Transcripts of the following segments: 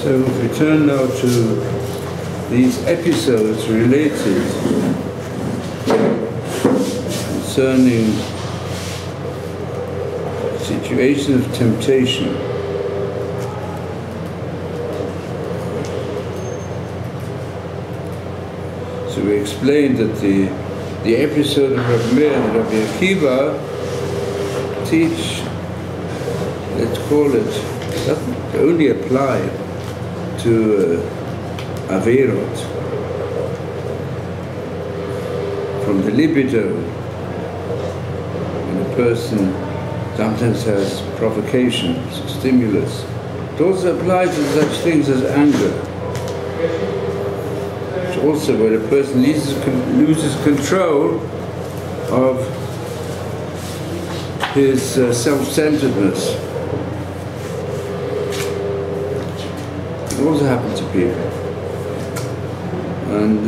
So if we turn now to these episodes related concerning situation of temptation. So we explained that the episode of Rabbi Meir and Rabbi Akiva teach, let's call it, doesn't only apply to Averot, from the libido, when a person sometimes has provocations, stimulus. It also applies to such things as anger. It's also when a person loses control of his self-centeredness. It also happens to people. And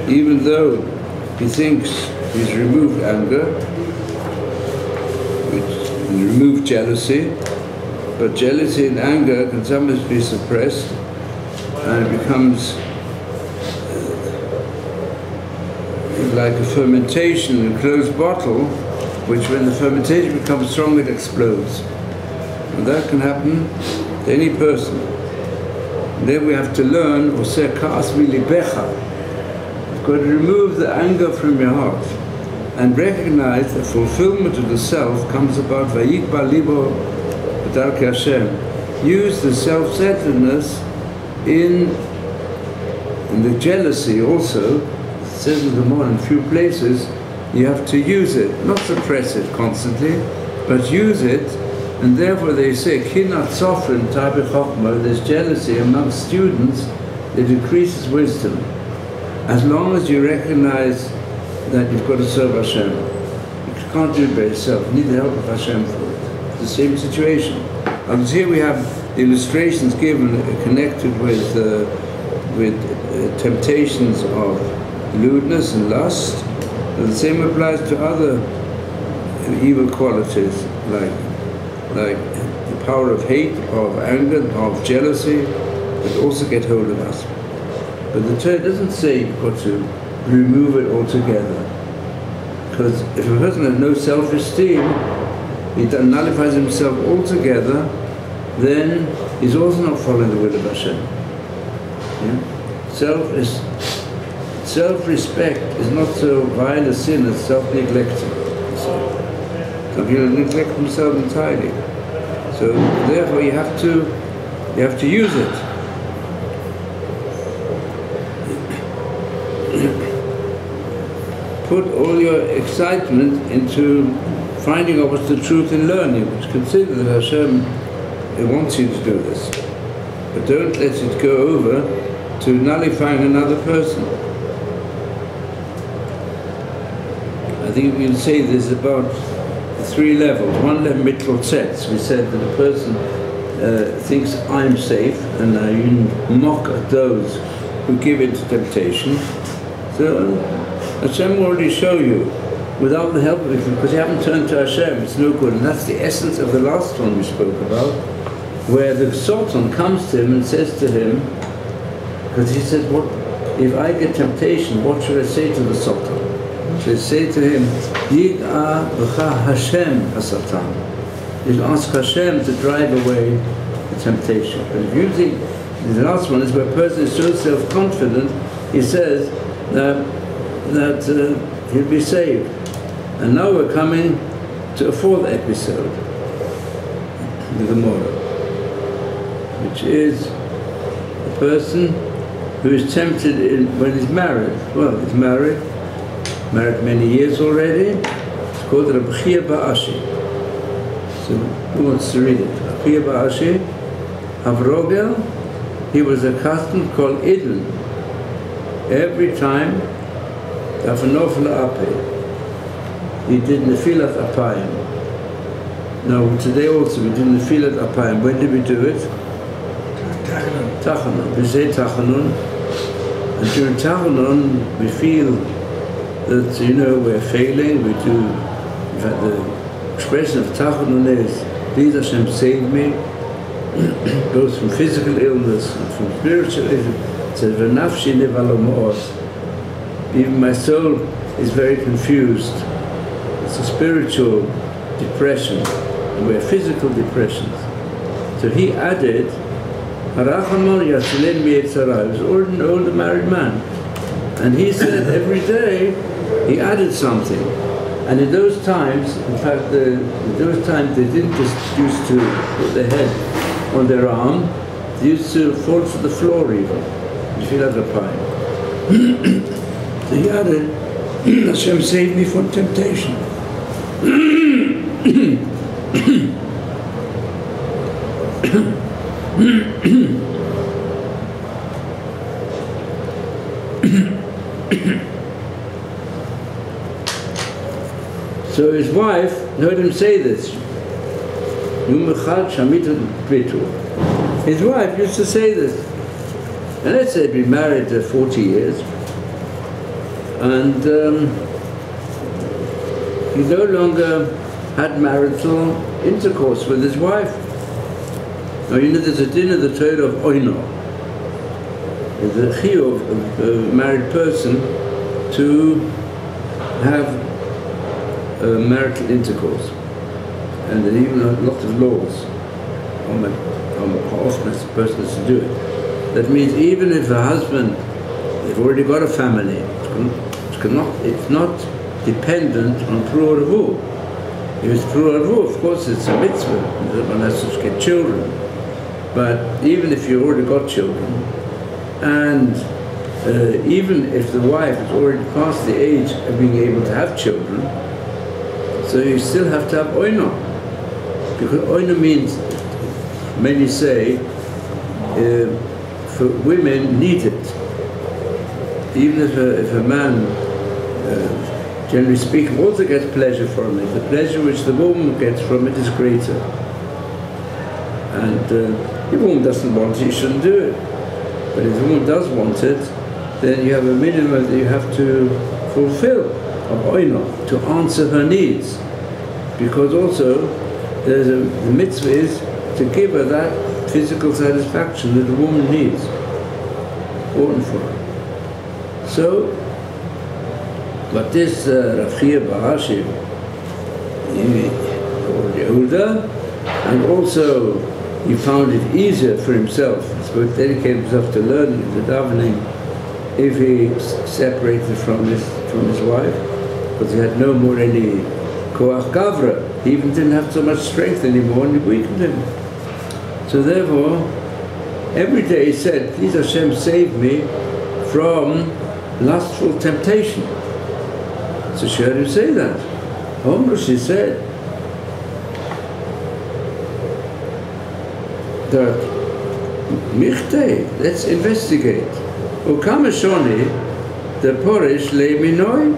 even though he thinks he's removed anger, remove jealousy, but jealousy and anger can sometimes be suppressed, and it becomes like a fermentation in a closed bottle, which when the fermentation becomes strong, it explodes. And that can happen to any person. And then we have to learn, Oseh ka'as milibecha. You've got to remove the anger from your heart and recognize the fulfillment of the self comes about vayikba libo b'darkei Hashem. Use the self-centeredness in the jealousy also. It says in the Gemara in a few places, you have to use it, not suppress it constantly, but use it. And therefore they say, kinat sofrin tabi chokmah, there's jealousy among students, it increases wisdom. As long as you recognize that you've got to serve Hashem. You can't do it by yourself. You need the help of Hashem for it. It's the same situation. And here we have the illustrations given connected with temptations of lewdness and lust. And the same applies to other evil qualities, like the power of hate, of anger, of jealousy, that also get hold of us. But the Torah doesn't say you've got to remove it altogether. Because if a person has no self-esteem, he nullifies himself altogether, then he's also not following the will of Hashem. Yeah? Self-respect is not so vile a sin as self-neglecting. Some people neglect themselves entirely. So therefore you have to use it. Put all your excitement into finding out what's the truth in learning, which consider that Hashem wants you to do this. But don't let it go over to nullifying another person. I think we can say there's about 3 levels. One level, mitlotzetz. We said that a person thinks I'm safe, and you mock at those who give in to temptation. So Hashem will already show you, without the help of it, because you haven't turned to Hashem, it's no good. And that's the essence of the last one we spoke about, where the Sultan comes to him and says to him, because he said, "What if I get temptation, what should I say to the Sultan?" So say to him, Yig'a b'cha Hashem hasatan. You ask Hashem to drive away the temptation. But if you think, the last one is where a person is so self-confident, he says that he'll be saved. And now we're coming to a 4th episode, the Gemara, which is a person who is tempted when he's married. Well, he's married many years already. It's called Rabbi Chia Ba'ashi. So who wants to read it? Rabbi Chia Ba'ashi, Avrogel, he was accustomed called Idl. Every time, he did Nefilat Apayim. Now today also we did Nefilat Apayim. When did we do it? Tachanun. We say Tachanun. And during Tachanun we feel that, we're failing. We do, in fact, the expression of Tachanun is, please Hashem save me. both from physical illness and from spiritual illness. It says, "V'nafshi nevalomos." Even my soul is very confused. It's a spiritual depression, and we're physical depressions. So he added, "Harachamon yatzilin miyetzara." He was an older married man, and he said every day he added something. And in those times, in fact, in those times they didn't just used to put their head on their arm; they used to fall to the floor even. You feel like a pie. So he added, "Hashem saved me from temptation." So his wife heard him say this. His wife used to say this. And let's say they'd been married 40 years, and he no longer had marital intercourse with his wife. Now you know there's a din of the Torah of oino. There's a chiyuv of a married person to have marital intercourse, and there are even a lot of laws on how often a person has to do it. That means even if a husband, they've already got a family, it's not dependent on Pru Ravu. If it's Pru Ravu, of course it's a mitzvah, one has to get children. But even if you've already got children, and even if the wife has already passed the age of being able to have children, so you still have to have oino. Because oino means, many say, for women need it. Even if a man, generally speaking, also gets pleasure from it, the pleasure which the woman gets from it is greater. And if the woman doesn't want it, you shouldn't do it. But if the woman does want it, then you have a minimum that you have to fulfill of oino, to answer her needs. Because also, the mitzvah is to give her that physical satisfaction that a woman needs. Important for her. So, but this Rav Chia Bar Ashi, already older, and also he found it easier for himself, so he dedicated himself to learning the davening, if he separated from his wife, because he had no more any koach gavra. He even didn't have so much strength anymore, and it weakened him. So therefore, every day he said, "Please Hashem, save me from lustful temptation." So she heard him say that. Oh, she said that, "Michte, let's investigate. Ukama shoni, the porish leiminoi,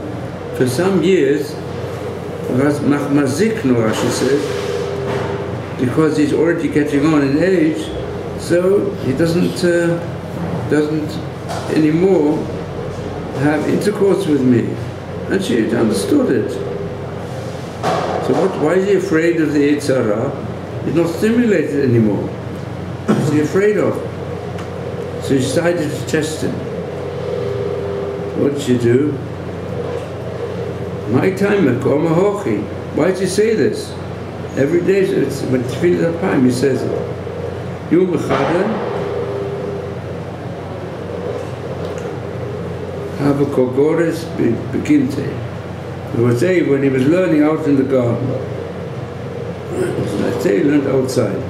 for some years, she said, because he's already getting on in age, so he doesn't anymore have intercourse with me." And she understood it. So why is he afraid of the Yetzer Hara? He's not stimulated anymore. What's he afraid of? So she decided to test him. What did she do? My time, why did he say this? Every day, when Tefillah Apayim, he says it. Yom Echad, have a kogores beginte. It was day when he was learning out in the garden. So I say he learned outside.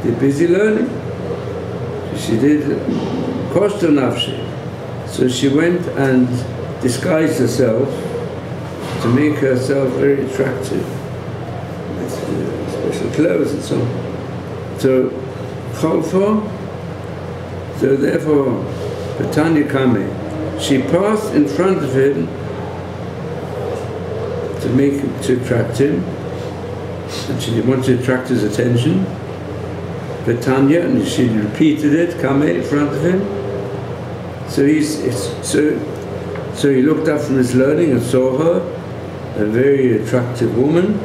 Did busy learning? So she did koshto nafshi. So she went and disguised herself to make herself very attractive with special clothes and so on. So chalfa. So therefore, Betanya Kame. She passed in front of him to attract him, and she wanted to attract his attention. Betanya, and she repeated it, Kame, in front of him. So he looked up from his learning and saw her, a very attractive woman.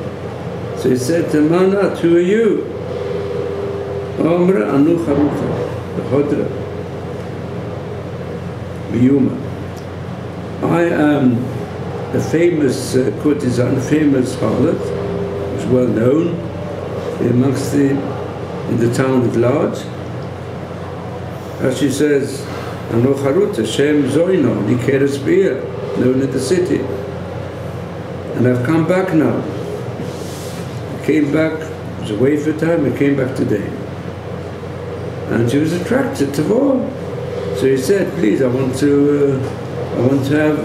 So he said to Manat, "Who are you?" Omra anu charuta, b'chodra, b'yuma. I am a famous courtesan, a famous harlot, who's well known amongst in the town at large. As she says, anu charuta, Shem zoino, nikeres beer, known in the city. And I've come back now. I came back, I was away for a time, I came back today. And she was attracted to all. So he said, please, I want to have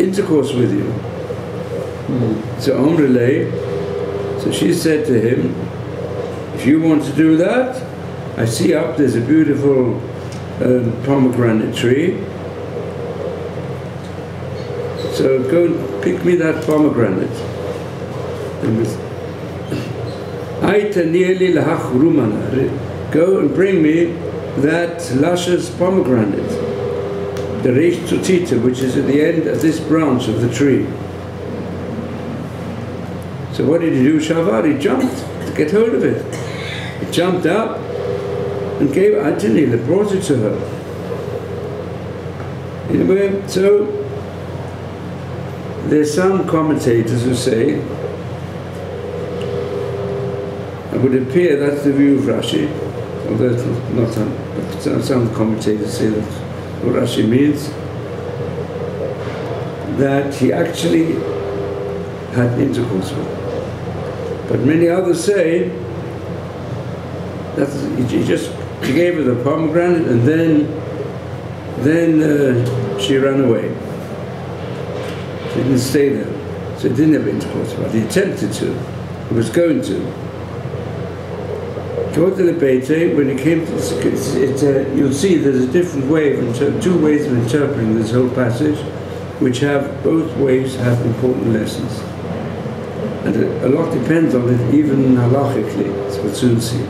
intercourse with you. So Omrele, so she said to him, if you want to do that, I see up there's a beautiful pomegranate tree. So go and pick me that pomegranate. Go and bring me that luscious pomegranate, the Reish Tutita, which is at the end of this branch of the tree. So what did he do? Shavar, he jumped to get hold of it. He jumped up and gave Atanila, brought it to her. Anyway, so there's some commentators who say, it would appear that's the view of Rashi, although it's not but some commentators say that what Rashi means, that he actually had intercourse with her. But many others say that he gave her the pomegranate and then she ran away. She didn't stay there, so he didn't have intercourse with her. He attempted to, he was going to. When it came to you'll see there's a different way of two ways of interpreting this whole passage, which have both ways have important lessons, and a lot depends on it, even halachically, as we'll soon see.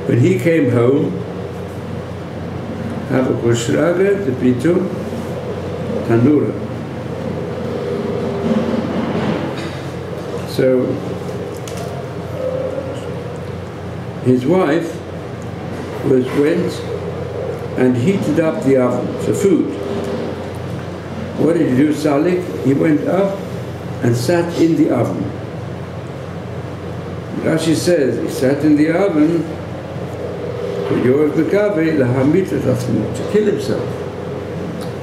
When he came home, have a kushraga, the pitu, tanura. So his wife went and heated up the oven for food. What did he do, Salik? He went up and sat in the oven. Rashi says he sat in the oven to kill himself.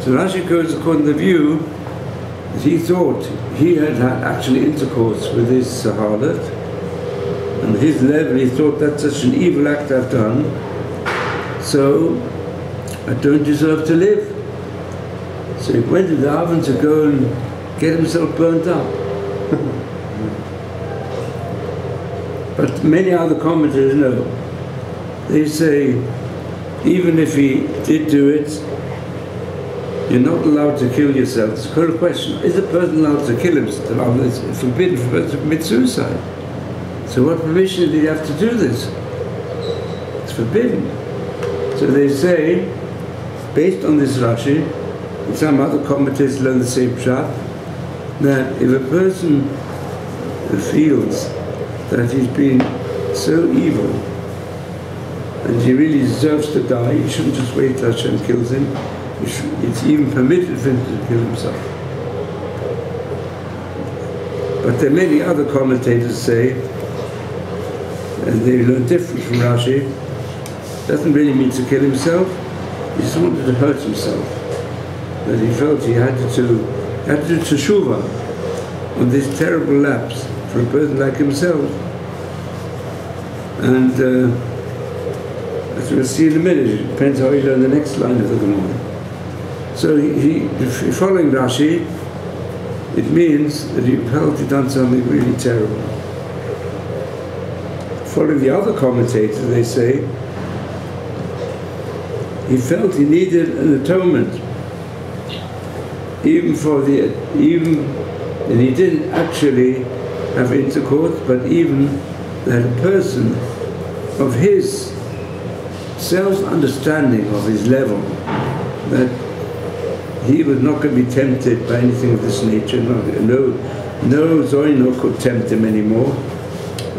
So Rashi goes according to the view that he thought he had had actually intercourse with this harlot. And at his level, he thought that's such an evil act I've done, so I don't deserve to live. So he went to the oven to go and get himself burnt up. But many other commentators know. They say, even if he did do it, you're not allowed to kill yourself. It's a good question. Is a person allowed to kill himself? It's forbidden for a person to commit suicide. So what permission did he have to do this? It's forbidden. So they say, based on this Rashi, and some other commentators learn the same pshat, that if a person feels that he's been so evil and he really deserves to die, he shouldn't just wait till Hashem kills him. It's even permitted for him to kill himself. But there are many other commentators say, and they learn different from Rashi, doesn't really mean to kill himself, he just wanted to hurt himself. That he felt he had to do teshuvah on this terrible lapse for a person like himself. And as we'll see in a minute, it depends how you learn the next line of the Gemara. So following Rashi, it means that he felt he'd done something really terrible. Following the other commentators, they say, he felt he needed an atonement, and he didn't actually have intercourse, but even that a person of his self-understanding of his level, that he was not going to be tempted by anything of this nature, no Zoino could tempt him anymore,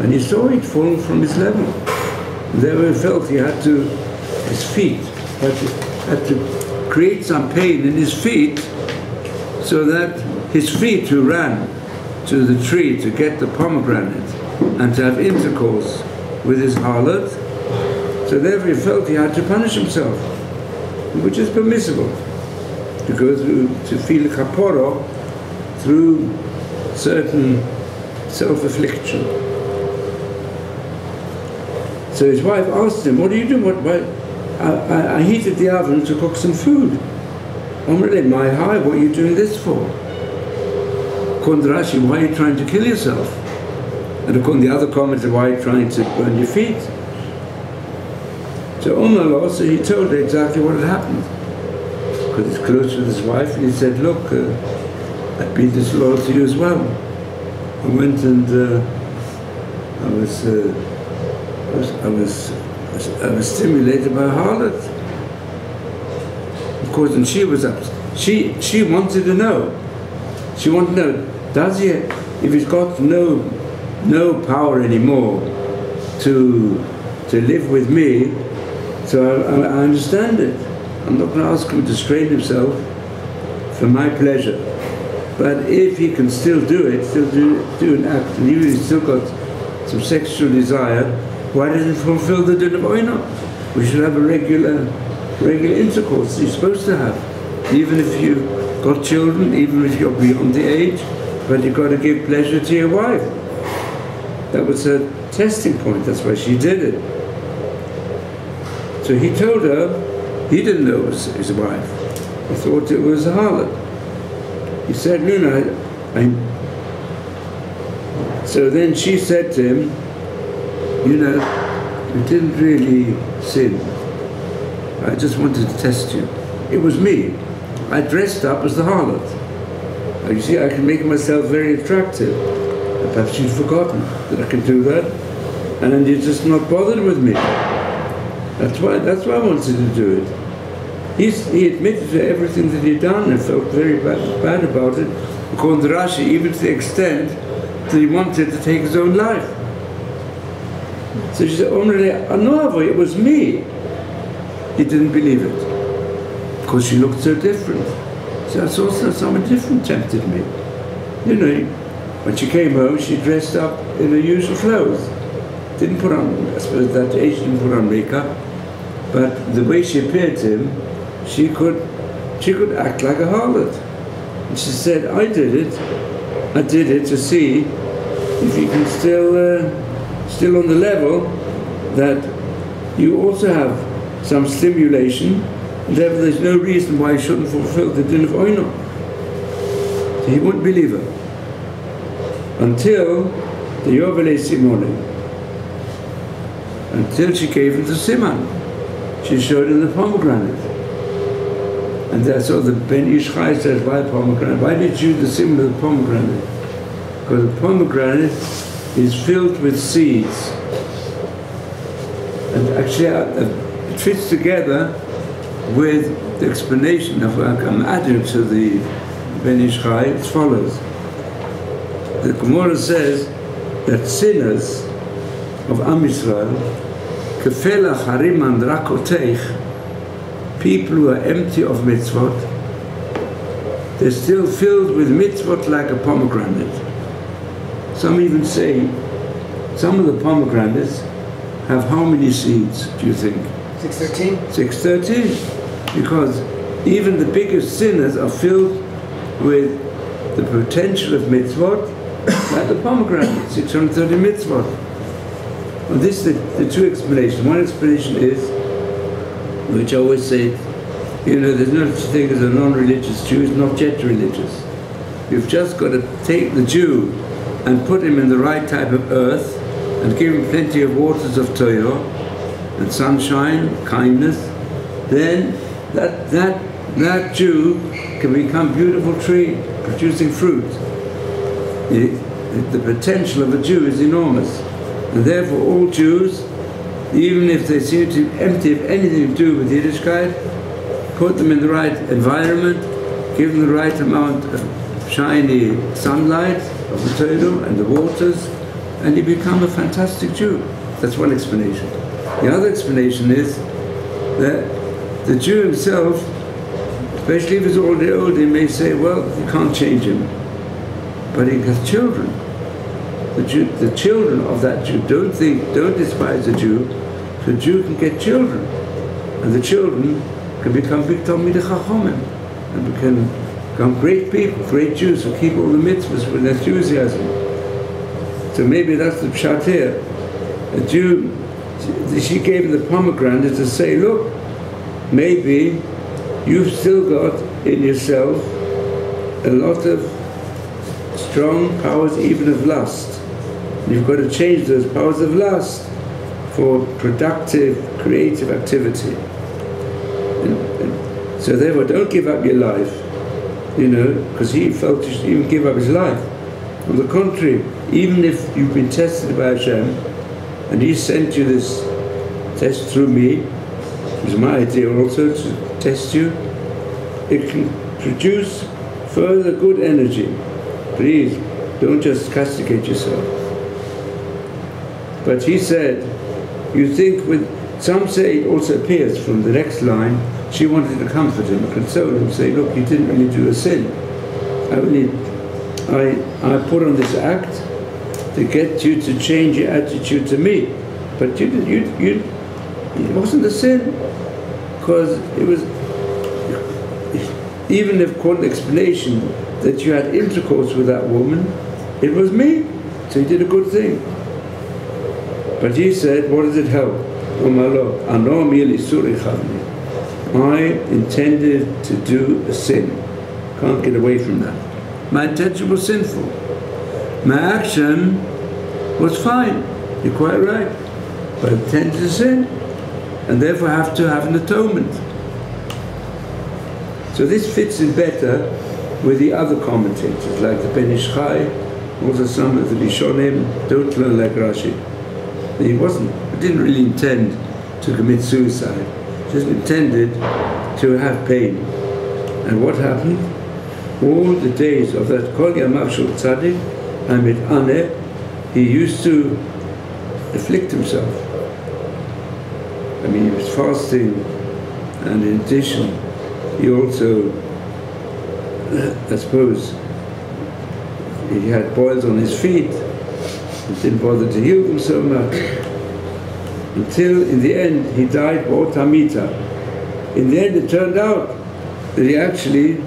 and he saw it falling from his level. And therefore he felt he had to, his feet, had to create some pain in his feet, so that his feet who ran to the tree to get the pomegranate and to have intercourse with his harlot, so therefore he felt he had to punish himself, which is permissible, to go through, to feel kaporo through certain self-affliction. So his wife asked him, "What are you doing? I heated the oven to cook some food." "Omrele, my high, what are you doing this for?" According to Rashi, "Why are you trying to kill yourself?" And according to the other commentators, "Why are you trying to burn your feet?" So Omar, so he told her exactly what had happened, because he's close with his wife, and he said, "Look, I've been disloyal to you as well. I went and I was stimulated by a harlot." Of course, and she was up. She wanted to know. She wanted to know, does he, if he's got no power anymore to live with me, so I understand it. I'm not going to ask him to strain himself for my pleasure. But if he can still do it, still do an act, and even if he's still got some sexual desire, why doesn't he fulfill the din of oina? We should have a regular intercourse he's supposed to have. Even if you've got children, even if you're beyond the age, but you've got to give pleasure to your wife. That was her testing point, that's why she did it. So he told her, he didn't know it was his wife. He thought it was a harlot. He said, "No, So then she said to him, you didn't really sin. I just wanted to test you. It was me. I dressed up as the harlot. You see, I can make myself very attractive. Perhaps you've forgotten that I can do that, and you're just not bothered with me. That's why I wanted to do it." He admitted to everything that he'd done and felt very bad about it, according to Rashi, even to the extent that he wanted to take his own life. So she said, "No, it was me." He didn't believe it, because she looked so different. So I saw someone different tempted me. When she came home, she dressed up in her usual clothes. Didn't put on, I suppose at that age, she didn't put on makeup, but the way she appeared to him, she could act like a harlot. And she said, I did it to see if you can still on the level that you also have some stimulation, and therefore there's no reason why you shouldn't fulfill the din of oino. So he wouldn't believe her. Until the Yovelei Simone. Until she gave him the Siman. She showed him the pomegranate. And that's all the Ben Ish Chai says, why pomegranate? Why did you do the Siman of the pomegranate? Because the pomegranate is filled with seeds. And actually it fits together with the explanation of what I'm adding to the Ben Ish Chai as follows. The Gemara says that sinners of Am Yisrael, kefela harim and rakoteich, people who are empty of mitzvot, they're still filled with mitzvot like a pomegranate. Some even say, some of the pomegranates have how many seeds, do you think? 613? 613. Because even the biggest sinners are filled with the potential of mitzvot, like the pomegranate, 630 mitzvot. Well, this is the two explanations. One explanation is, which I always say, there's no such thing as a non-religious Jew, is not yet religious. You've just got to take the Jew and put him in the right type of earth and give him plenty of waters of Torah and sunshine, kindness, then that Jew can become a beautiful tree, producing fruit. The potential of a Jew is enormous. And therefore all Jews, even if they seem to be empty of anything to do with Yiddishkeit, put them in the right environment, give them the right amount of shiny sunlight, of the Torah and the waters, and you become a fantastic Jew. That's one explanation. The other explanation is that the Jew himself, especially if he's already old, he may say, well, you can't change him. But he has children. The children of that Jew, don't despise the Jew. The Jew can get children. And the children can become big Talmidei Chachomim and become great people, great Jews who keep all the mitzvahs with enthusiasm. So maybe that's the pshat here. A Jew, she gave him the pomegranate to say, look, maybe you've still got in yourself a lot of strong powers even of lust. You've got to change those powers of lust for productive, creative activity. And so therefore, don't give up your life, because he felt he should even give up his life. On the contrary, even if you've been tested by Hashem, and he sent you this test through me, it was my idea also to test you, it can produce further good energy. Please, don't just castigate yourself. But he said, you think some say it also appears from the next line, she wanted to comfort him, console him, say, look, you didn't really do a sin. I put on this act to get you to change your attitude to me. But it wasn't a sin, because it was, even if called an explanation that you had intercourse with that woman, it was me, so you did a good thing. But he said, what does it help? I intended to do a sin. Can't get away from that. My intention was sinful. My action was fine. You're quite right. But I intended to sin, and therefore have to have an atonement. So this fits in better with the other commentators, like the Ben Ish Chai, also some of the Rishonim, don't learn like Rashi. He didn't really intend to commit suicide, just intended to have pain. And what happened? All the days of that Kol Yamav Shel Tzaddik, Amid Aneh, he used to afflict himself. I mean, he was fasting, and in addition, he also, I suppose, he had boils on his feet. He didn't bother to heal them so much. Until, in the end, he died B'ot HaMita. In the end, it turned out that he actually,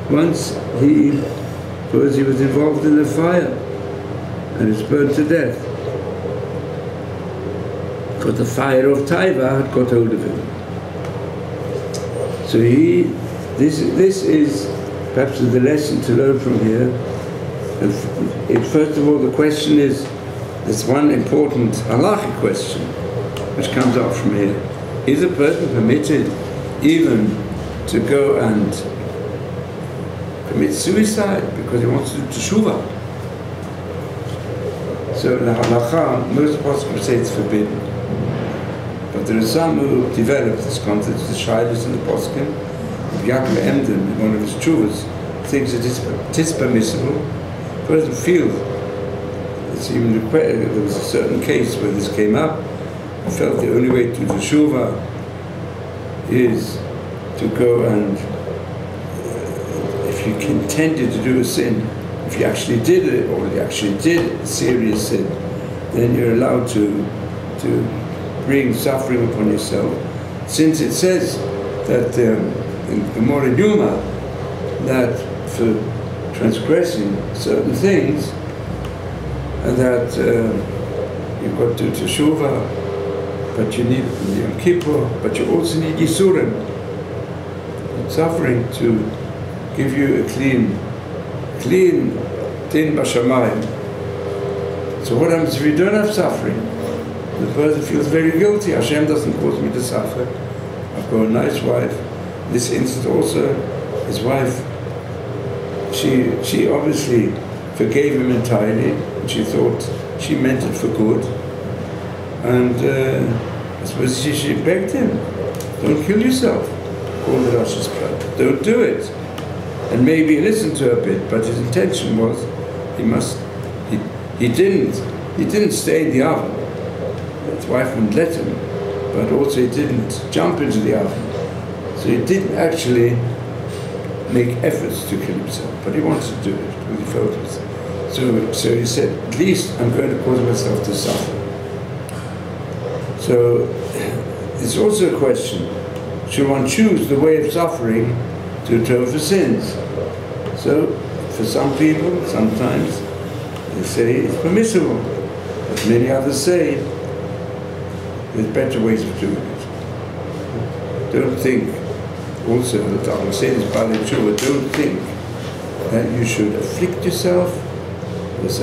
once he was involved in a fire, and was burned to death. Because the fire of Taiva had got hold of him. So this is perhaps the lesson to learn from here. And first of all, the question is, there's one important halachic question which comes up from here. Is a person permitted even to go and commit suicide because he wants to do teshuvah? So in the halacha, most poskim say it's forbidden. But there are some who developed this concept, the Shailus and the poskim. Yaakov Emden, in one of his tshuvas, thinks it is permissible. The person feels it's even required. There was a certain case where this came up. I felt the only way to do teshuvah is to go and, if you intended to do a sin, if you actually did it, or you actually did a serious sin, then you're allowed to bring suffering upon yourself. Since it says that in Gemara Yuma, that for transgressing certain things, that you've got to do teshuvah, but you need Yom Kippur, but you also need Yisurim, suffering, to give you a clean din b'shamayim. So what happens if you don't have suffering? The person feels very guilty. Hashem doesn't cause me to suffer. I've got a nice wife. This instance also, his wife, she obviously forgave him entirely, and she thought she meant it for good. And I suppose she begged him, don't kill yourself. Call the Rashi's blood. Don't do it. And maybe he listened to her a bit, but his intention was He didn't stay in the oven. His wife wouldn't let him, but also he didn't jump into the oven. So he didn't actually make efforts to kill himself, but he wanted to do it because he felt it. So he said, at least I'm going to cause myself to suffer. So it's also a question, should one choose the way of suffering to atone for sins? So for some people, sometimes they say it's permissible, but many others say there's better ways of doing it. Don't think also that I will say this by the Jew, don't think that you should afflict yourself. It's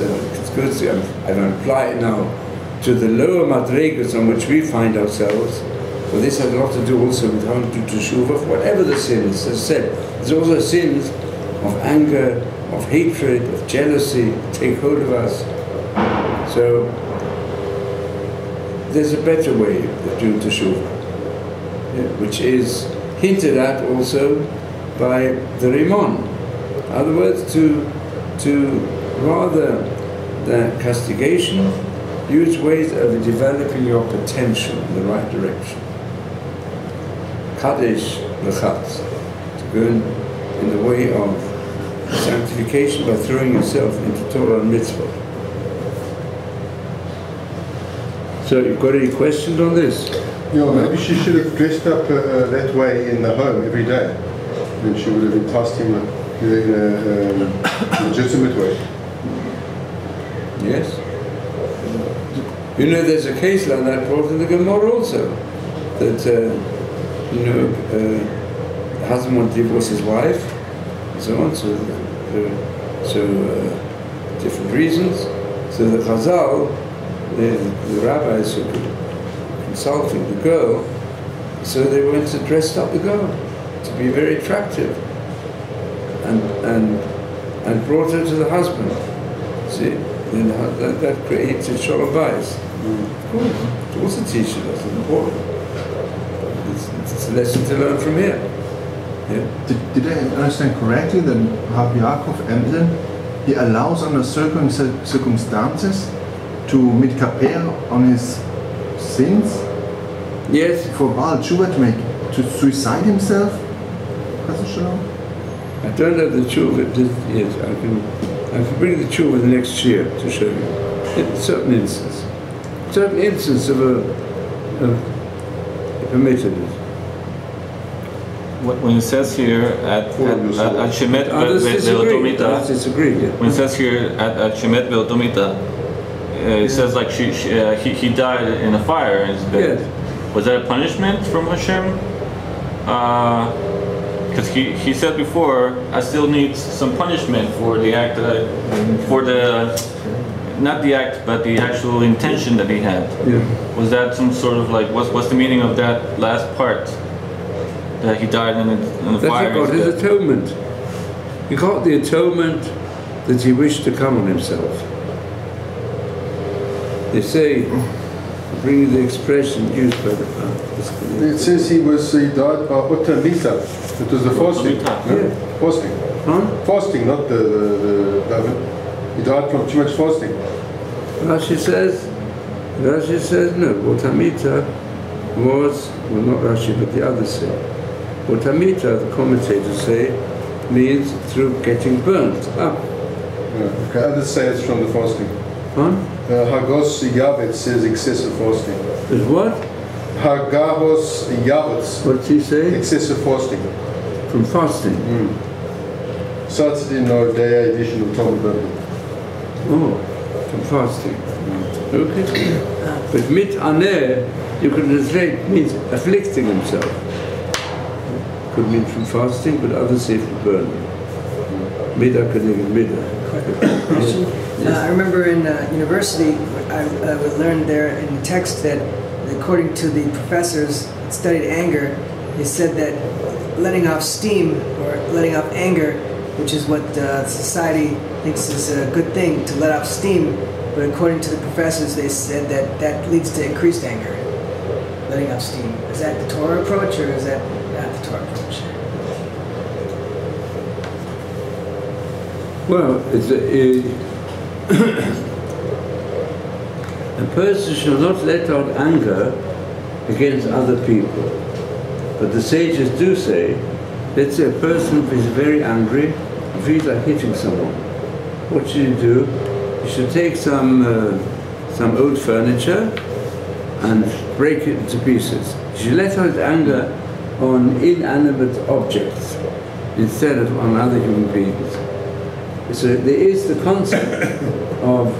good to I've applied it now to the lower madrigas on which we find ourselves. Well, this has a lot to do also with how to do teshuvah, whatever the sins. As I said, there's also sins of anger, of hatred, of jealousy take hold of us. So there's a better way of doing teshuvah, which is hinted at also by the Rimon. In other words, to rather than castigation, use ways of developing your potential in the right direction. Kaddish l'chatz, to go in the way of sanctification by throwing yourself into Torah and mitzvah. So, you've got any questions on this? Yeah, maybe she should have dressed up that way in the home every day. Then she would have enticed him in a legitimate way. Yes. You know, there's a case like that brought in the Gemara also, that the husband wanted to divorce his wife, and so on. So different reasons. So the Chazal, the rabbis who could consulting the girl, so they went to dress up the girl to be very attractive, and brought her to the husband. See, that creates a shalom bayis. Of course, it also teaches us it's important. It's a lesson to learn from here. Yeah. Did I understand correctly that Rabbi Yaakov Emden, he allows under certain circumstances to mitkaper on his sins? Yes. For Baal Tshuva to suicide himself? I don't know the tshuva yet. I can bring the tshuva the next year to show you. In certain instance of permitted it. When it says here at Shemet Ve'odomita, when it says here at Shemet Ve'odomita, it says like he died in a fire in his bed. Yes. Was that a punishment from Hashem? Because he said before, I still need some punishment for the act not the act, but the actual intention that he had. Yeah. Was that some sort of like, what's the meaning of that last part? That he died in the fire? That's his atonement. He got the atonement that he wished to come on himself. They say, bring you the expression used by the It says he died by Utamita. It was the fasting. Yeah. Fasting. Huh? Fasting, not the oven. He died from too much fasting. Rashi says no. Utamita was, well, not Rashi, but the others say. Utamita, the commentators say, means through getting burnt up. Yeah. Okay, others say it's from the fasting. Huh? Hagos Yavetz says excessive fasting. Is what? Hagahos Yavetz. What did he say? Excessive fasting. From fasting. Saturday, no, day edition of Talmud Bible. Oh, from fasting. Okay. But mit aneh, you could translate, means afflicting himself. Could mean from fasting, but others say from burning. Midah connected midah. I remember in university, I would learn there in the text that according to the professors that studied anger, they said that letting off steam or letting off anger, which is what society thinks is a good thing, to let off steam, but according to the professors, they said that that leads to increased anger, letting off steam. Is that the Torah approach, or is that not the Torah approach? Well, A person should not let out anger against other people. But the sages do say, let's say a person is very angry, feels like hitting someone. What should you do? You should take some old furniture and break it into pieces. You should let out anger on inanimate objects instead of on other human beings. So there is the concept of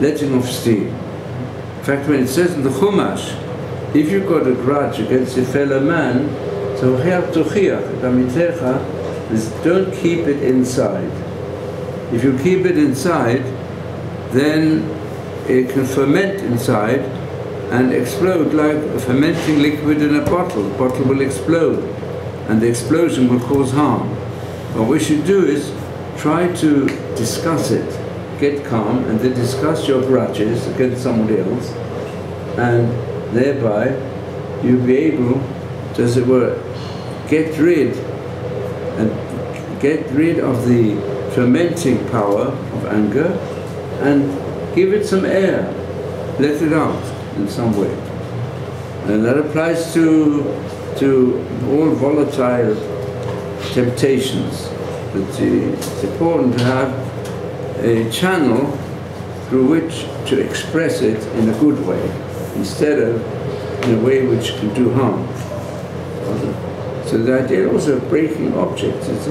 letting off steam. In fact, when it says in the Chumash, if you've got a grudge against your fellow man, so don't keep it inside. If you keep it inside, then it can ferment inside and explode like a fermenting liquid in a bottle. The bottle will explode, and the explosion will cause harm. What we should do is try to discuss it, get calm, and then discuss your grudges against somebody else, and thereby you'll be able to, as it were, get rid of the fermenting power of anger and give it some air, let it out in some way. And that applies to all volatile temptations. But it's important to have a channel through which to express it in a good way, instead of in a way which can do harm. So the idea also of breaking objects is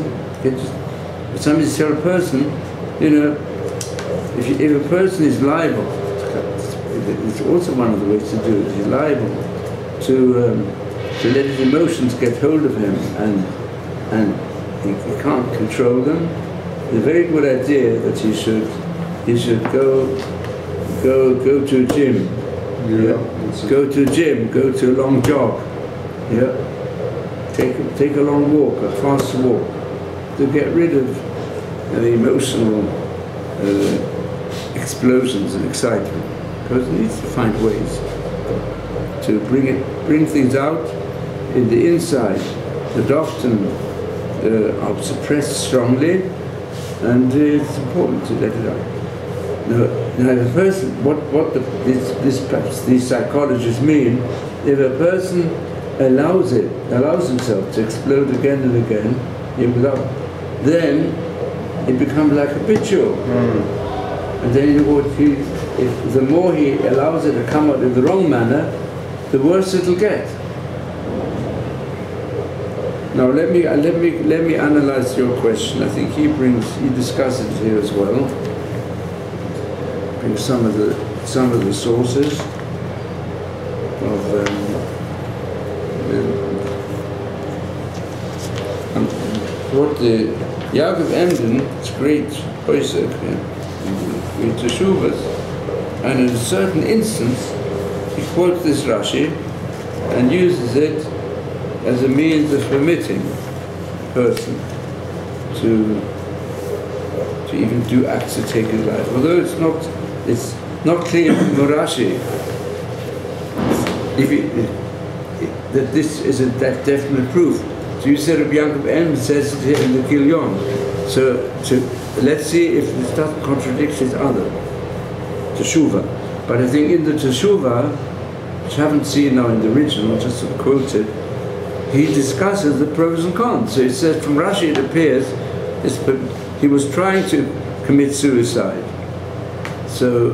somebody tell a person, you know, if a person is liable, it's also one of the ways to do it, he's liable to let his emotions get hold of him and he can't control them. It's a very good idea that he should go to a gym. Yeah. Go to a gym, go to a long jog. Yeah. Take a long walk, a fast walk, to get rid of the emotional explosions and excitement. Because he needs to find ways to bring things out in the inside that often are suppressed strongly, and it's important to let it out. Now if a person, these psychologists mean, if a person allows himself to explode again and again, then it becomes like habitual. And then the more he allows it to come out in the wrong manner, the worse it'll get. Now let me analyze your question. I think he discusses it here as well. Brings some of the sources of what the Yaakov Emden, it's great Poisek, great Teshuvas, and in a certain instance he quotes this Rashi and uses it as a means of permitting a person to even do acts to take his life. Although it's not clear from the Rashi that this is that definite proof. So you said Rabbi Yaakov Emden says it here in the Gilyon. So let's see if this doesn't contradict his other Teshuvah. But I think in the Teshuvah, which I haven't seen now in the original, just sort of quoted, he discusses the pros and cons. So he says from Rashi it appears he was trying to commit suicide. So,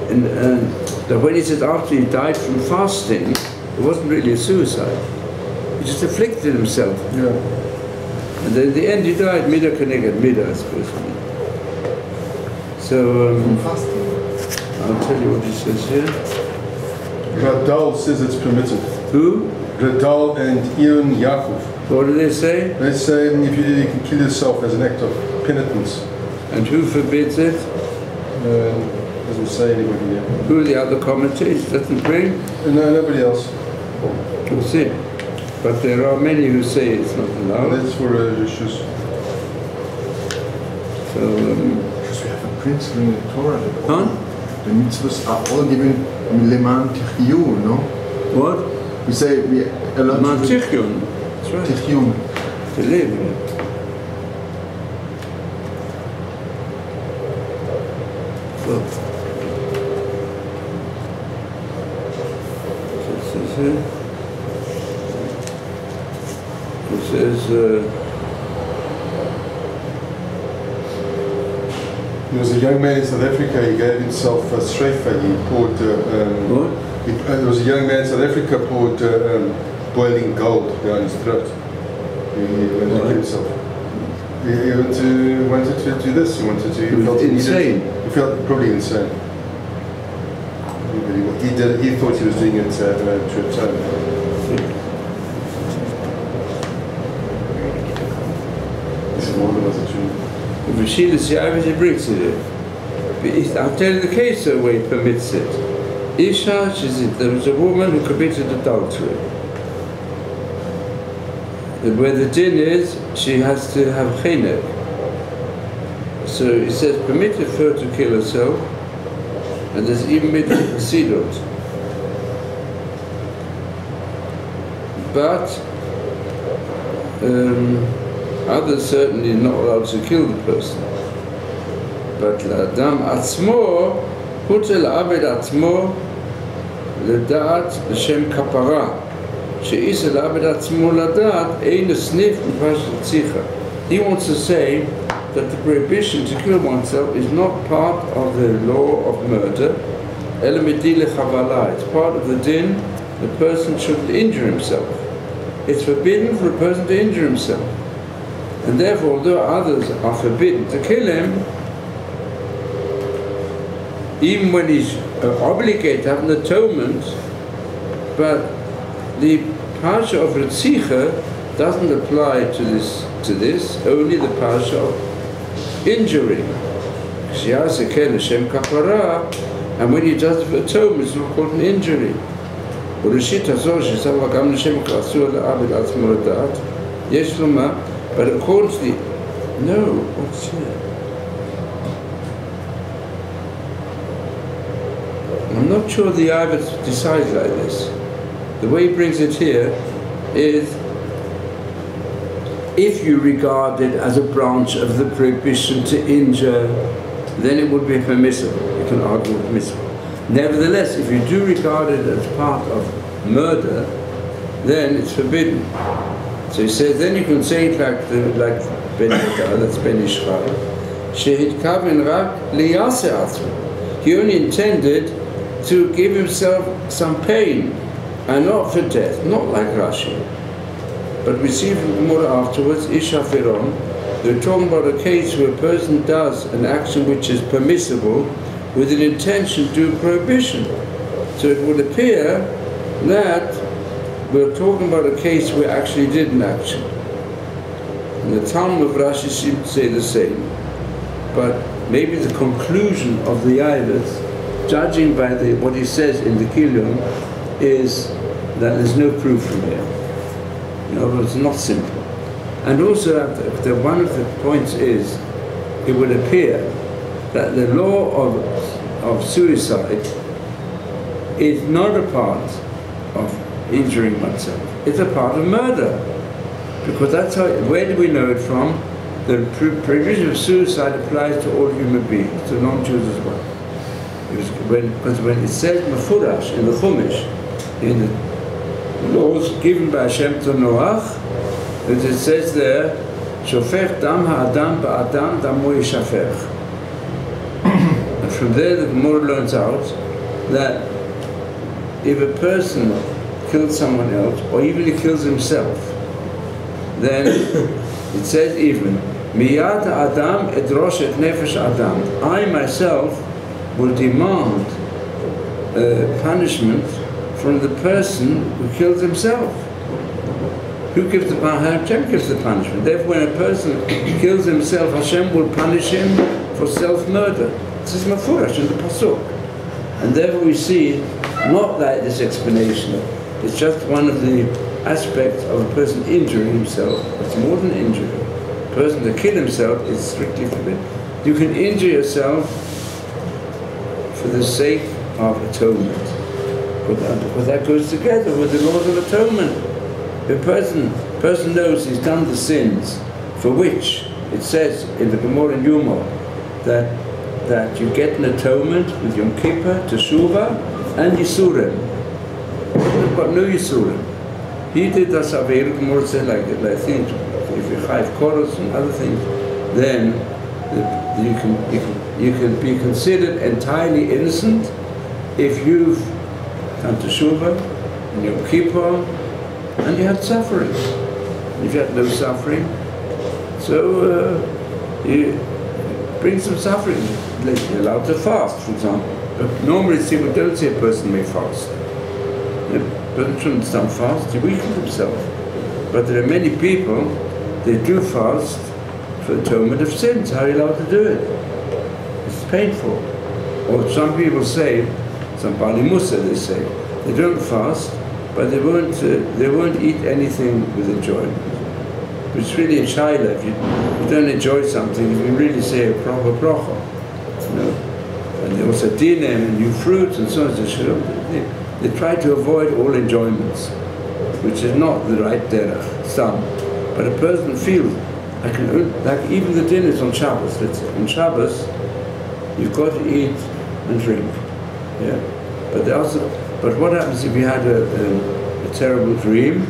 and that when he said after he died from fasting, it wasn't really a suicide. He just afflicted himself. Yeah. And then in the end he died midah keneged midah, I suppose. So, I'll tell you what he says here. Radal says it's permitted. Who? Radal and Ian Yaakov. What do they say? They say if you can kill yourself as an act of penitence. And who forbids it? Doesn't say anybody here. Who are the other commentators? Doesn't bring? No, nobody else. We'll see. But there are many who say it's not allowed. That's for Rishus. So, Because we have a principle in the Torah that huh? the mitzvahs are all given leman tichyu, no? What? We say we allow Man tichyun. That's right. tichyu. To live, yeah. Oh. It says, there was a young man in South Africa, he gave himself a shrefa, he poured... what? there was a young man in South Africa poured boiling gold down his throat. He wanted to kill himself. He wanted to do this, he wanted to... He was insane. He felt probably insane. He thought he was doing it to a time. Rashid he brings it in. I'll tell you the case where he permits it. Isha, there was a woman who committed adultery. And where the din is, she has to have chinek. So it says permitted her to kill herself, and there's even made sidot. But others certainly not allowed to kill the person. But l'adam atzmo, hutel aved atzmo, לדעת לשם כפרה, שאיס אל עבד עצמו לדעת, אין הסניף מפרשת ציחה. He wants to say that the prohibition to kill oneself is not part of the law of murder, אלא מדין לחבלה. It's part of the din, the person shouldn't injure himself. It's forbidden for a person to injure himself. And therefore, although others are forbidden to kill him, even when he's obligated to have an atonement, but the parsha of Ritzicha doesn't apply to this, only the parsha of injury. And when he does it for atonement, it's not called an injury. But according to the... No, what's here? I'm not sure the Ivet decides like this. The way he brings it here is, if you regard it as a branch of the prohibition to injure, then it would be permissible. You can argue permissible. Nevertheless, if you do regard it as part of murder, then it's forbidden. So he says, then you can say it like Ben Yedar, that's Ben Ishchar, Shehid Kavin Rak Liyase Atzmo. He only intended to give himself some pain, and not for death, not like Rashi. But we see from Gemara afterwards, Isha Firon, they're talking about a case where a person does an action which is permissible with an intention to do prohibition. So it would appear that we're talking about a case where actually did an action. And the Talmud of Rashi seems to say the same. But maybe the conclusion of the Ivet, judging by what he says in the Kilyon, is that there's no proof from here. It's not simple. And also, one of the points is, it would appear that the law of suicide is not a part of injuring oneself. It's a part of murder. Because that's how, where do we know it from? The prohibition of suicide applies to all human beings, to non-Jews as well. Because when it says Mefurash in the Chumash, in the laws given by Hashem to Noach, it says there, Shofech dam ha'adam ba'adam damo yishafech. And from there the Gemara learns out that if a person kills someone else, or even he kills himself, then it says even, Miyad ha'adam edrosh et nefesh adam. I myself will demand punishment from the person who kills himself. Who gives the punishment? Hashem gives the punishment. Therefore, when a person kills himself, Hashem will punish him for self-murder. This is Mefurash in the Pasuk. And therefore we see, not like this explanation, it's just one of the aspects of a person injuring himself. It's more than injury. A person to kill himself is strictly forbidden. You can injure yourself for the sake of atonement. Because that goes together with the laws of atonement. If a person knows he's done the sins for which it says in the Gemara in Yuma that that you get an atonement with Yom Kippur, Teshuvah, and Yisurim. But no Yisurim. He did the Saveir Gemara said like I think if you have Koros and other things, then you can be considered entirely innocent if you've done Teshuvah and Yom Kippur and you had suffering. If you had no suffering, so you bring some suffering. You're allowed to fast, for example. But normally people don't say a person may fast. A person shouldn't stand fast, he weakens himself. But there are many people, they do fast for atonement of sins. How are you allowed to do it? It's painful. Or some people say, some Bali Musa they say, they don't fast, but they won't eat anything with enjoyment. But it's really a shaila. If you don't enjoy something, you can really say a proper bracha. You know? And they also dinem and new fruits and so on. They try to avoid all enjoyments, which is not the right derech, some. But a person feels, like even the dinners on Shabbos, let's say. On Shabbos, you've got to eat and drink. Yeah? But what happens if you had a terrible dream?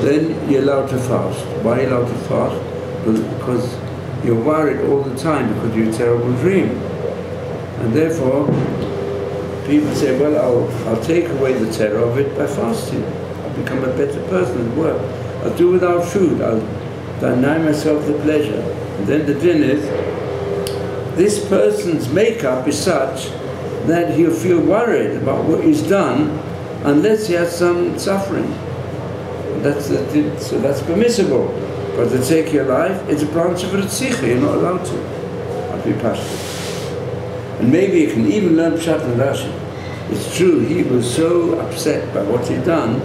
Then you're allowed to fast. Why are you allowed to fast? Because you're worried all the time because you had a terrible dream. And therefore, people say, well, I'll take away the terror of it by fasting. I'll become a better person at work. I'll do without food. I'll deny myself the pleasure. And then the din is, this person's makeup is such that he'll feel worried about what he's done unless he has some suffering. So that's permissible. But to take your life, it's a branch of Ritzicha, you're not allowed to. I'll be passionate. And maybe you can even learn Pshat and Rashi. It's true, he was so upset by what he'd done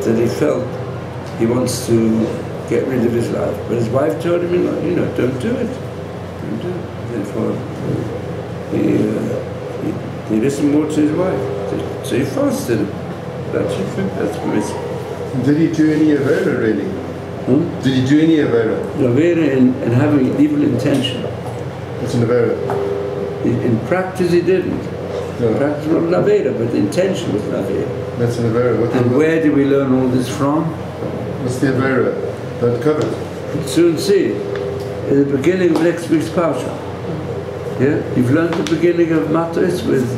that he felt he wants to get rid of his life. But his wife told him, don't do it. Don't do it. Therefore, he listened more to his wife. So he fasted. That's permissible. Did he do any Avera really? Did he do any Avera? Avera in having evil intention. It's an Avera. In practice he didn't. No. In practice was an Avera, but the intention was an Avera. That's an Avera. And where do we learn all this from? What's the Avera? That covered. We'll soon see. In the beginning of next week's Parsha. Yeah? You've learned the beginning of Matos with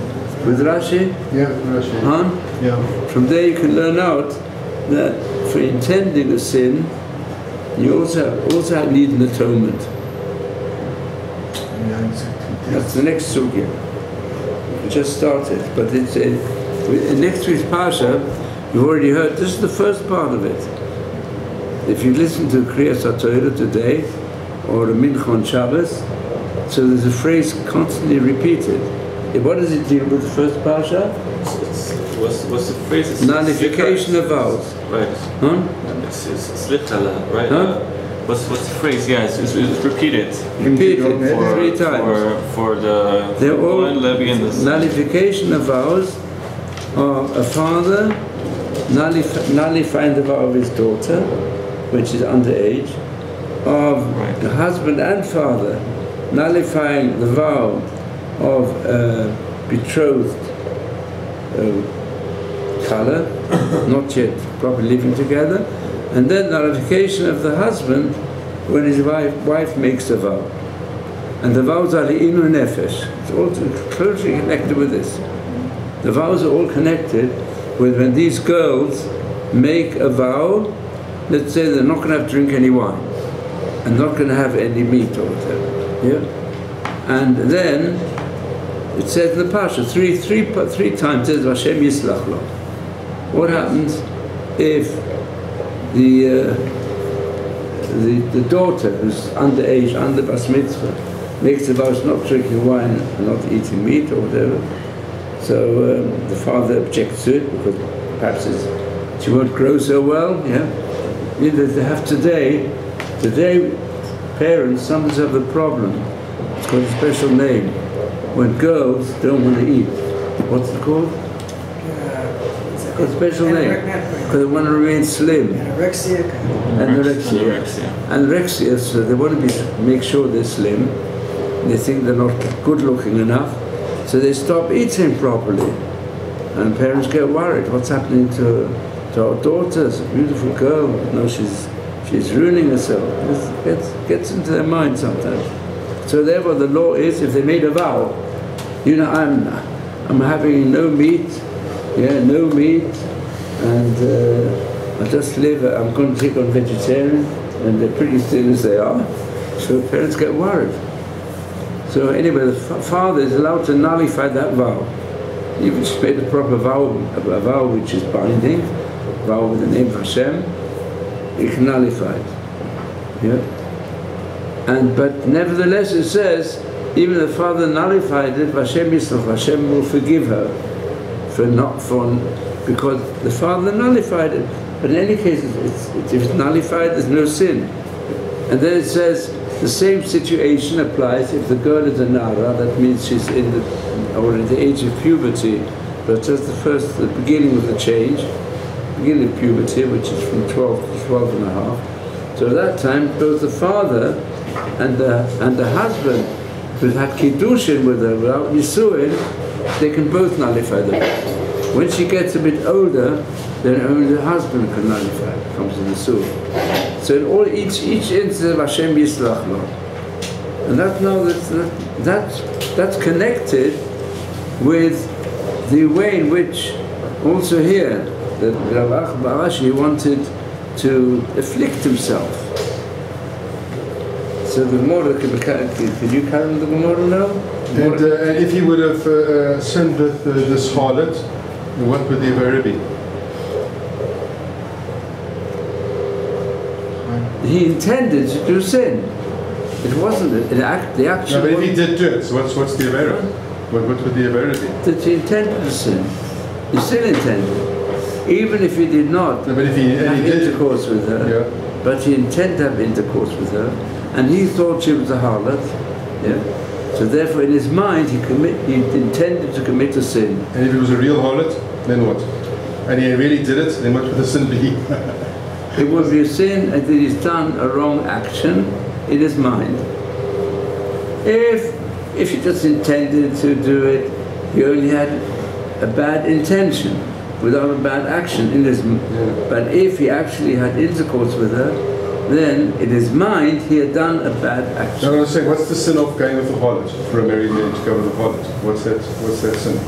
Rashi? Yeah, Rashi. Huh? Yeah. From there you can learn out that for intending a sin, you also need an atonement. Yeah, exactly. That's the next sugya. We just started, but it's in next week's Parsha, you've already heard, this is the first part of it. If you listen to Kriyas HaTorah today, or a Mincha on Shabbos, so there's a phrase constantly repeated. What does it deal with the first Parsha? What's the phrase? It's nullification of vows. Right. Huh? It's Slichala, right? Huh? What's the phrase? Yeah, it's repeated. Repeated 3 times. For the They're all Levi and the nullification of vows of a father nullifying the vow of his daughter, which is underage, of the husband and father nullifying the vow of betrothed color, not yet properly living together, and then nullification of the husband when his wife makes a vow. And the vows are li'inu nefesh. It's all closely connected with this. The vows are all connected with when these girls make a vow, let's say they're not going to have to drink any wine, and not going to have any meat or whatever. Yeah? And then it says in the Pasha, three times it says Hashem Yislach Lo. What happens if the daughter who's underage, under Bas Mitzvah, makes the vow not drinking wine and not eating meat or whatever? So the father objects to it because perhaps she won't grow so well. Yeah, they have today parents sometimes have a problem. It's called a special name. When girls don't want to eat, what's it called? It's a special name. Because they want to remain slim. Anorexia. Anorexia. So they want to make sure they're slim. They think they're not good looking enough, so they stop eating properly. And parents get worried, what's happening to our daughters, a beautiful girl, no, she's ruining herself. This gets into their mind sometimes. So therefore the law is, if they made a vow, you know, I'm having no meat, no meat, and I just live, I'm going to take on vegetarian, and they're pretty thin as they are, so parents get worried. So anyway, the father is allowed to nullify that vow. If you just made a proper vow, a vow which is binding, a vow with the name of Hashem, you can nullify it. But nevertheless it says, even the father nullified it, Hashem will forgive her because the father nullified it. But in any case, if it's nullified, there's no sin. And then it says, the same situation applies if the girl is a Nara, that means she's in the age of puberty, but just the beginning of the change, beginning of puberty, which is from 12 to 12 and a half. So at that time, both the father and the husband who's had Kiddushin with her without Yisuin, they can both nullify the vow. When she gets a bit older, then only the husband can nullify it, comes to the Yisuin. So in all, each instance of Hashem Yislach Lo. And that's connected with the way in which, also here, that Rav Barashi wanted to afflict himself. So the Gemara, can you carry the Gemara now? And if he would have sinned with this harlot, what would the Avera be? He intended to do sin. It wasn't the action. No, but if he did do it, so what's the Avera? What would the Avera be? That he intended to sin. He still intended. Even if he did not no, but if he have intercourse with her, but he intended to have intercourse with her, and he thought she was a harlot, so therefore in his mind he intended to commit a sin. And if it was a real harlot, then what? And he really did it, then what would the sin be? It would be a sin that he's done a wrong action in his mind. If he just intended to do it, he only had a bad intention without a bad action in his mind. But if he actually had intercourse with her, then in his mind he had done a bad action. No, I'm saying, what's the sin of going with a harlot, for a married man to go with a harlot? What's that sin?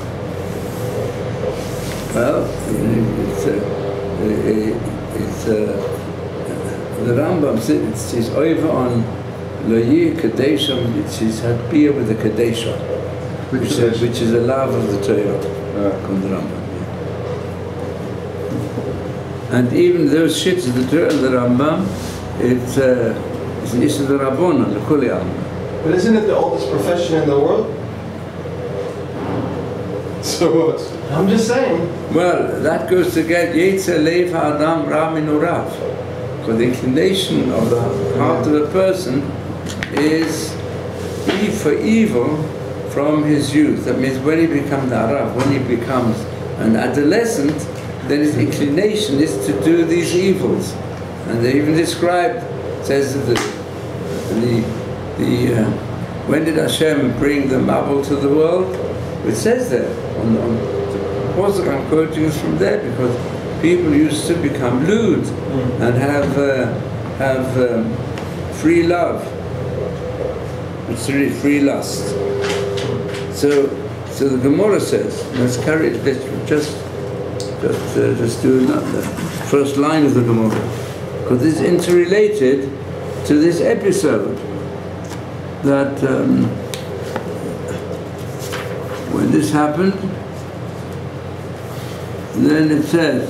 Well, the Rambam says it's over on Loyi Kadesham, it's had beer with the Kadesham, which is a love of the Torah, from the Rambam. And even those shits of the Torah and the Rambam, it's an issue of the Rabbona, the Kuli Amma. But isn't it the oldest profession in the world? So what? I'm just saying. Well, that goes to get Yetzer Lev Ha'adam Ra Minurav. Because the inclination of the heart of a person is for evil from his youth. That means when he becomes Arav, when he becomes an adolescent, then his inclination is to do these evils. And they even described, says that when did Hashem bring the Mabul to the world? It says there, of course I'm quoting us from there, because people used to become lewd and have free love. It's really free lust. So the Gemara says, let's carry it, let's just do the first line of the Gemara, because it's interrelated to this episode that when this happened, then it says,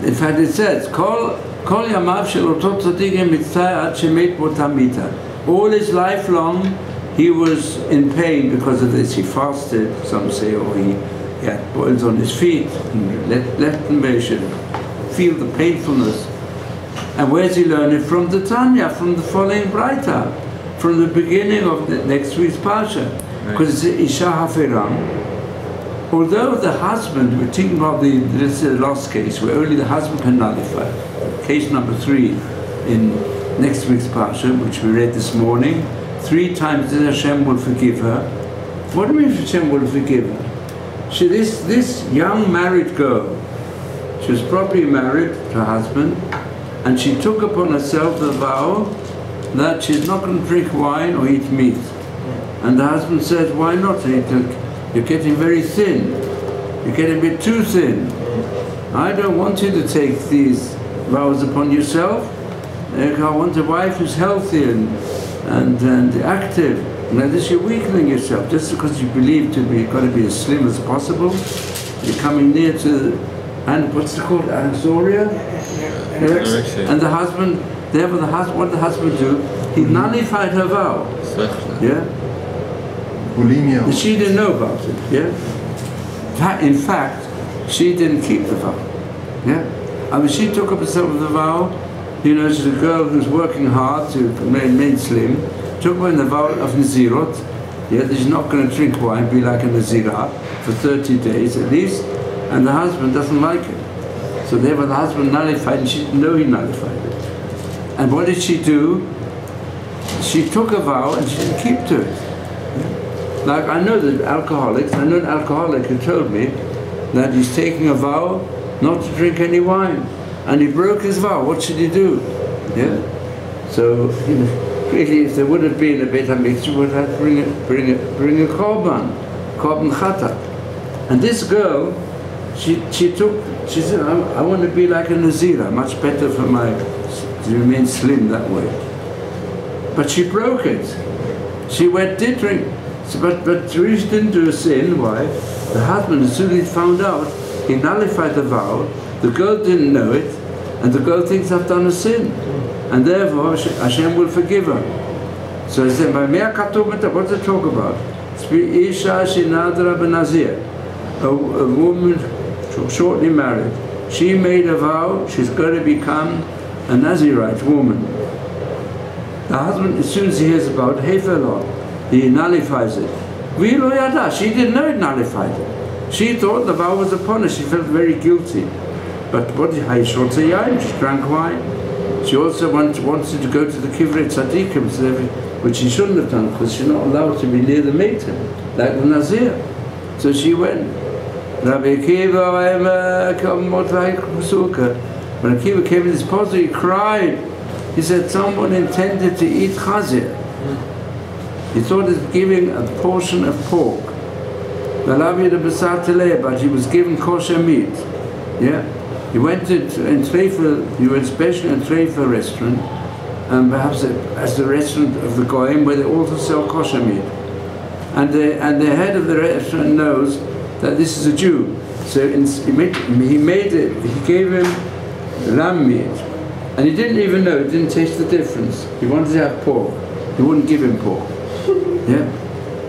in fact it says, Kol Yamav shel oto tzaddik mitzay ad shemet bo tamita. All his life long he was in pain because of this. He fasted, some say, or he had boils on his feet, and left them where he should feel the painfulness. And where's he learning? From the Tanya, from the following Braita, from the beginning of the next week's Parsha. Because it's Isha Hafiram. Although the husband, we're thinking about this is the last case, where only the husband can nullify. Case number 3 in next week's Parsha, which we read this morning, 3 times that Hashem will forgive her. What do you mean Hashem will forgive her? This young married girl, she was probably married to her husband, and she took upon herself the vow that she's not going to drink wine or eat meat. And the husband says, why not? You're getting very thin. You're getting a bit too thin. I don't want you to take these vows upon yourself. I want a wife who's healthy and active. Now this, you're weakening yourself. Just because you believe you've got to be as slim as possible, you're coming near to, and what's it called, anorexia? And the husband, therefore what did the husband do? He nullified her vow. Yeah? Bulimia. She didn't know about it. Yeah? In fact, she didn't keep the vow. Yeah? I mean, she took up herself with the vow. You know, she's a girl who's working hard to remain slim. Took on the vow of Nazirot. Yeah, that she's not going to drink wine, be like a Nazirah for 30 days at least. And the husband doesn't like it. So therefore the husband nullified, and she didn't know he nullified it. And what did she do? She took a vow and she didn't keep to it. Like I know an alcoholic who told me that he's taking a vow not to drink any wine. And he broke his vow. What should he do? Yeah? So, you know, really, if there would have been a Beit HaMikdash, would have to bring a korban chata. And this girl, she said, I want to be like a Nazira, much better for to remain slim that way. But she broke it. She did drink, but she didn't do a sin. Why? The husband, as soon as he found out, he nullified the vow. The girl didn't know it, and the girl thinks I've done a sin. And therefore Hashem will forgive her. So he said, by Mea Katubata, what does it talk about? Isha Shinadra Benazir, a woman shortly married. She made a vow she's going to become a Nazirite woman. The husband, as soon as he hears about Hefelot, he nullifies it. V'lo yada, she didn't know it nullified it. She thought the vow was upon her, she felt very guilty. But what did she drank wine. She also wanted to go to the Kivrei Tzadikim, which she shouldn't have done, because she's not allowed to be near the maiden, like the Nazir. So she went. Rabbi Akiva, when Akiva came in his posture, he cried. He said, someone intended to eat chazir. He thought of giving a portion of pork. But he was given kosher meat. Yeah? He went to he went special in Treifa restaurant, and perhaps as the restaurant of the Goyim, where they also sell kosher meat. And the head of the restaurant knows that this is a Jew. So he gave him lamb meat. And he didn't even know, he didn't taste the difference. He wanted to have pork. He wouldn't give him pork. Yeah?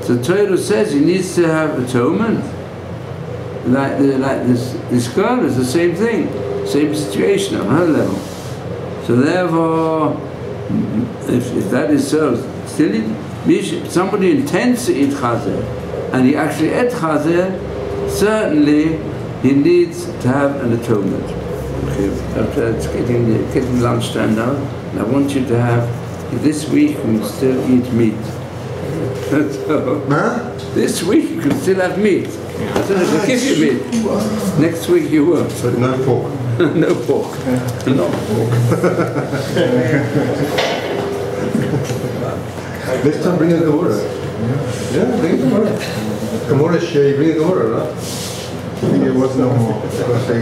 So Torah says he needs to have atonement. Like this girl is the same thing, same situation on her level. So therefore, if that is so, still somebody intends to eat chazer, and he actually ate chazer, certainly he needs to have an atonement. Okay, it's getting lunchtime now, and I want you to have, this week you can still eat meat. So, this week you can still have meat. I don't know if I give you meat. Next week you won't. So no pork. No pork. No pork. Next time bring a Gemara. Yeah, bring a Gemara. Gemara share, bring a Gemara, right? I think it was no more, because they